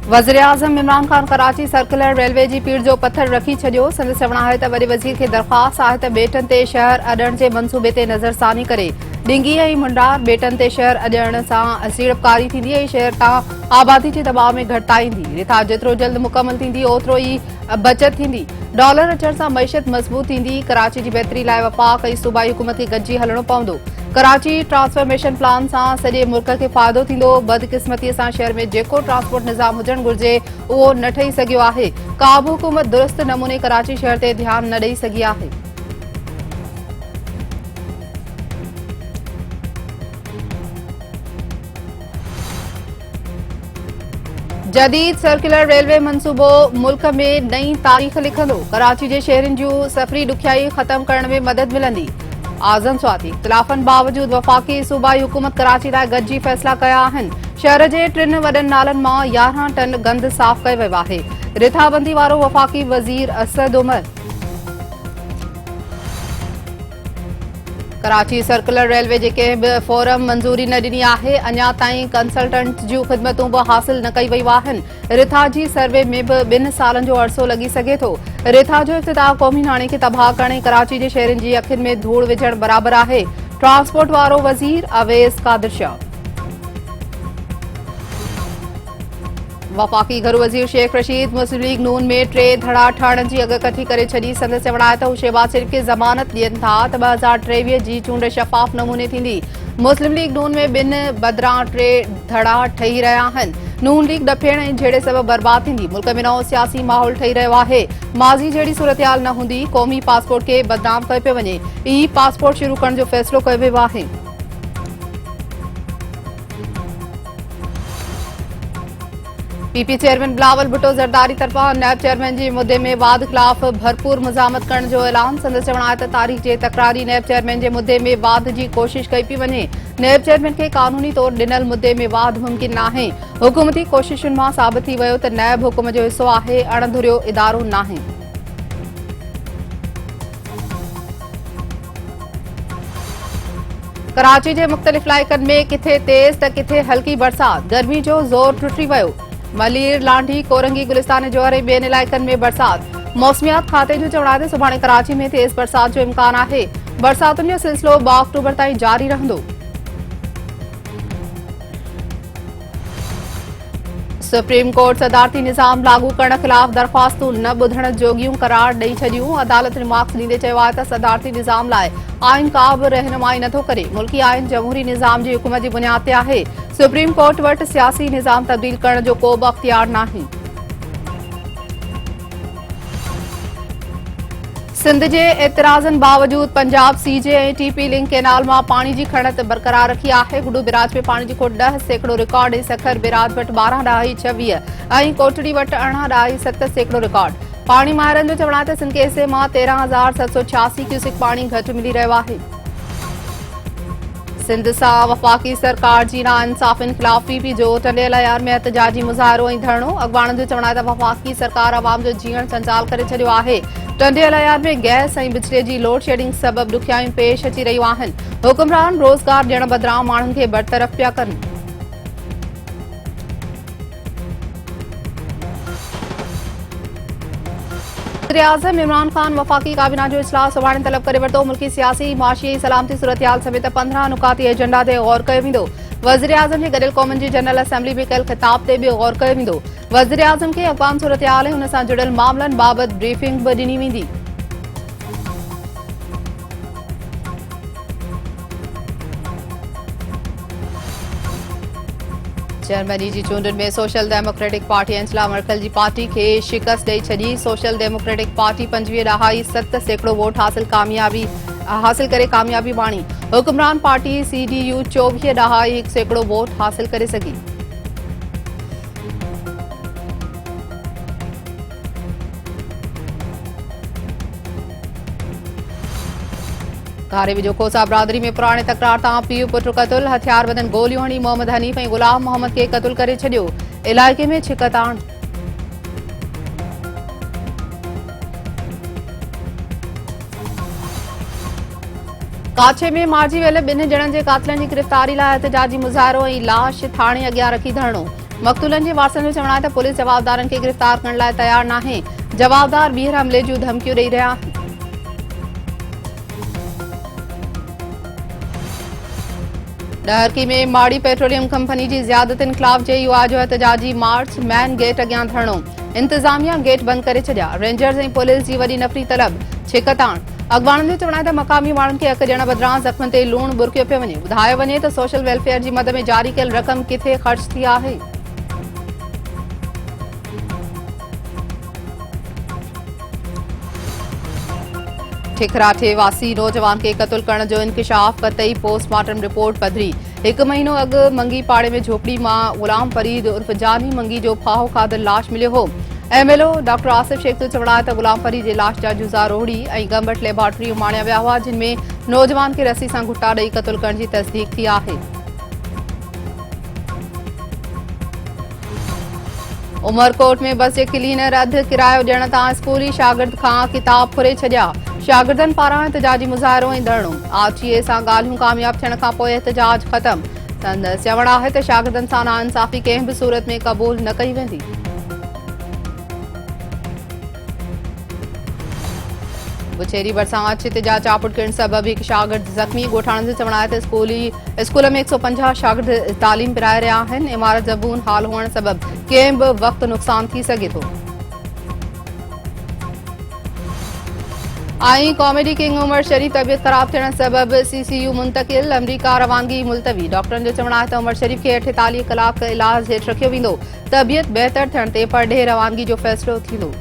वज़ीर-ए-आज़म Imran Khan Karachi circular railway जी पीड़ जो पत्थर रखी छॾियो। संदसि चवण आहे त वॾे वज़ीर खे दरख़्वास्त आहे त ॿेटनि ते शहर अॾण जे मंसूबे ते नज़रसानी करे। डिंगी ऐं मुंडार ॿेटनि ते शहर अॾण सां सीड़पकारी थींदी ऐं शहर तां आबादी जे दॿाउ में घटिताई ईंदी। रिथा जेतिरो जल्द मुकमल थींदी ओतिरो ई बचत थींदी। डॉलर अचण सां मईशत मज़बूत थींदी। कराची जी बहितरी लाइ वफ़ाक़ ऐं सूबाई हुकूमत खे गॾिजी हलणो पवंदो। कराची ट्रांसफॉर्मेशन प्लान सां सॼे मुल्क खे फ़ाइदो थींदो। बदकिस्मतीअ सां शहर में जेको ट्रांसपोर्ट निज़ाम हुजणु घुरिजे उहो न ठही सघियो आहे। का बि हुकूमत दुरुस्त नमूने कराची शहर ते ध्यानु न ॾेई सघी आहे। जदीद सर्कुलर रेलवे मंसूबो मुल्क में नई तारीख़ लिखंदो। कराची जे शहरनि जूं सफ़री ॾुखियाई ख़त्म करण में मदद मिलंदी। आज़म स्वाति इख़्तिलाफ़नि बावजूद वफ़ाक़ी सूबाई हुकूमत कराची लाइ गॾिजी फ़ैसिला कया आहिनि। शहर जे 3 वॾनि नालनि मां 11 टन गंद साफ़ कयो वियो आहे। रिथाबंदी वारो वफ़ाक़ी वज़ीर असद उमर। कराची सर्कुलर रेलवे जे कंहिं बि फोरम मंज़ूरी न ॾिनी आहे। अञा ताईं कंसल्टेंट जूं ख़िदमतूं बि हासिल न कई वयूं आहिनि। रिथा जी सर्वे में बि 2 सालनि जो अरसो लॻी सघे थो। रिथा जो इफ़्तिताह क़ौमी नाणे खे तबाह करण ऐं कराची जे शहरनि जी अखियुनि में धूड़ विझण बराबरि आहे। ट्रांसपोर्ट वारो वज़ीर अवैस कादिर शाह। वफ़ाक़ी घरू वज़ीर शेख रशीद मुस्लिम लीग नून में 3 धड़ा ठहण जी अॻकथी करे छॾी। संदसि चवण आहे त हू शहबाज शरीफ़ खे ज़मानत ॾियनि था त 2023 जी चूंड शफ़ाफ़ नमूने थींदी। मुस्लिम लीग नून में 2 बदिरां 3 धड़ा ठही रहिया आहिनि। नून लीग ॾफेण ऐं झेड़े सबबि बर्बाद थींदी। मुल्क में नओं सियासी माहौल ठही रहियो आहे। माज़ी जहिड़ी सूरतहाल न हूंदी। क़ौमी पासपोर्ट खे बदनाम कयो पियो वञे। ई पासपोर्ट शुरू करण जो फ़ैसिलो कयो वियो आहे। पीपी चेयरमैन बिलावल भुट्टो ज़रदारी तरफ़ां नैब चेयरमैन जी मुद्दे में वाद ख़िलाफ़ भरपूर मुज़ामत करण जो ऐलान। संदसि चवण आहे त तारीख़ जे तकरारी नैब चेयरमैन जे मुद्दे में वाद जी कोशिश कई पई वञे। नैब चेयरमैन खे क़ानूनी तौर ॾिनल मुद्दे में वाद मुमकिन नाहे। हुकूमती कोशिशुनि मां साबित थी वियो त नैब हुकुम जो हिसो आहे, अणधुरियो इदारो नाहे। कराची जे मुख़्तलिफ़ इलाइक़नि में किथे तेज़ त किथे हल्की बरसात। गर्मी जो ज़ोर टुटी वियो। मलीर, लांढी, कोरंगी, गुलिस्तान जोहर ऐं ॿियनि इलाइक़नि में बरसात। मौसमियात खाते जो चवण आहे त सुभाणे कराची में तेज़ बरसात जो इम्कान आहे। बरसातुनि जो सिलसिलो 2 अक्टूबर ताईं जारी रहंदो। सुप्रीम कोर्ट सदारती निज़ाम लागू करण ख़िलाफ़ दरख़्वास्तूं न ॿुधण जोॻियूं करार ॾेई छॾियूं। अदालत रिमार्क्स ॾींदे चयो आहे त सदारती निज़ाम लाइ आइन का बि रहनुमाई नथो करे। मुल्की आइन जमहूरी निज़ाम जी हुकूमत जी बुनियाद ते आहे। सुप्रीम कोर्ट वटि सियासी निज़ाम तब्दील करण जो को बि अख़्तियार नाहे। सिंध जे एतिराज़नि बावजूद पंजाब सीजे ऐं टीपी लिंक केनाल मां पाणी जी खणत बरक़रार रखी आहे। गुडू बिराज में पाणी जी खोट 10% रिकॉर्ड ऐं सखर बिराज वटि 12.26 ऐं कोटड़ी वटि 18.7% रिकॉर्ड। पाणी माहिरनि जो चवण आहे त सिंकेसे मां 13,786 क्यूसिक पाणी घटि मिली रहियो आहे। सिंध सां वफ़ाक़ी सरकार जी नाइंसाफ़ियुनि ख़िलाफ़ पीपी जो टंडियल अयार में एहतजाजी मुज़ाहिरो ऐं धरणो। अॻवाणनि जो चवण आहे त वफ़ाक़ी सरकार अवाम जो जीअण संचाल करे छॾियो आहे। टंडियल अयार में गैस ऐं बिजलीअ जी लोड शेडिंग सबबि ॾुखियायूं पेश अची रहियूं आहिनि। हुकुमरान रोज़गार ॾियण बदिरां माण्हुनि खे बरतरफ़ पिया कनि। वज़ीर-ए-आज़म इमरान खान वफ़ाक़ी काबीना जो इस्लाह सुभाणे तलब करे वरितो। मुल्की सियासी, माशी ऐं सलामती सूरतहाल समेत 15 नुकाती एजेंडा ते गौर कयो वेंदो। वज़ीर-ए-आज़म जे गॾियल क़ौमुनि जी जनरल असेंबली में कयल ख़िताब ते बि गौर कयो वेंदो। वज़ीर-ए-आज़म खे अक़वाम सूरतहाल ऐं हुन सां जुड़ियल मामलनि बाबति ब्रीफिंग बि ॾिनी वेंदी। जर्मनी जी चूंडुनि में social democratic party Angela Merkel जी पार्टी खे शिकस्त ॾेई छॾी। सोशल डेमोक्रेटिक पार्टी 25.7% वोट हासिल करे कामयाबी माणी। हुकुमरान पार्टी CDU 24.1% वोट हासिल करे सघी। धारे जो कोसा बिरादरी में पुराणे तकरार तां पीउ पुट क़तल। हथियार बदन गोलियूं हणी मोहम्मद हनीफ़ ऐं गुलाम मोहम्मद खे क़तल करे छॾियो। इलाइक़े में छिकताण। काछे में मारिजी वियल ॿिनि ॼणनि जे कातिलनि जी गिरफ़्तारी लाइ एहतिजाजी मुज़ाहिरो ऐं लाश थाणे अॻियां रखी धरणो। मक़तूलनि जे वारसनि जो चवणु आहे त पुलिस जवाबदारनि खे गिरफ़्तार करण लाइ तयार नाहे। जवाबदार ॿीहर हमले जूं धमकियूं ॾेई रहिया आहिनि। डहरकी में माड़ी पेट्रोलियम कंपनी जी ज़ियादतियुनि ख़िलाफ़ जेयू जो एहतिजाजी मार्च, मैन गेट अॻियां धरणो। इंतज़ामिया गेट बंदि करे छॾिया। रेंजर्स ऐं पुलिस जी वॾी नफ़री तलब। छिकताण अॻवाननि जो चवणु आहे त मक़ामी माण्हुनि खे हिक ॼण बदिरां ज़ख़्मनि ते लूणु बुरकियो पियो वञे। ॿुधायो वञे त सोशल वेलफेयर जी मद में जारी कयल रक़म किथे ख़र्च थी आहे। ठिकराठे वासी नौजवान के क़त्ल करण जो इंकशाफ कतई पोस्टमार्टम रिपोर्ट पधरी। 1 महीनो अॻु मंगी पाड़े में झोपड़ी मां ग़ुलाम फरीद उर्फ जानी मंगी जो फाहो खाधल लाश मिलियो हो। एमएलओ डॉक्टर आसिफ शेख जो चवणु आहे त ग़ुलाम फरीद जे लाश जा जुज़ा रोड़ी ऐं गंबट लेबोरेटरी उमाणिया विया हुआ, जिन में नौजवान खे रस्सी सां घुटा ॾेई क़त्ल करण जी तस्दीक थी आहे। उमरकोट में बस जे क्लीनर अधु किरायो ॾियण तां स्कूली शागिर्द खां किताब फुरे छॾिया। शागिर्दनि पारां एहतिजाजी मुज़ाहिरो ऐं धरणो। आरटीए सां ॻाल्हियूं कामयाब थियण खां पोइ एहतिजाज ख़तम। संदसि चवणु आहे त शागिर्दनि सां नाइंसाफ़ी कंहिं बि सूरत में क़बूल न कई वेंदी। बुछेरी भरिसां छित जा चापुट किरण सबबि हिकु शागिर्द ज़ख़्मी। ॻोठाणनि जो चवणु आहे त स्कूल में 150 शागिर्द तालीम पिराए रहिया आहिनि। इमारत ज़बून हाल हुअण सबबि कंहिं बि वक़्तु नुक़सान थी सघे थो। आई कॉमेडी किंग उमर शरीफ तबियत ख़राब थियण सबबि सीसीयू मुंतकिल। अमरीका रवानगी मुलतवी। डॉक्टरनि जो चवणु आहे त उमर शरीफ खे 48 कलाक इलाज हेठि रखियो वेंदो। तबियत बहितर थियण ते परॾेह रवानगी जो फ़ैसिलो थींदो।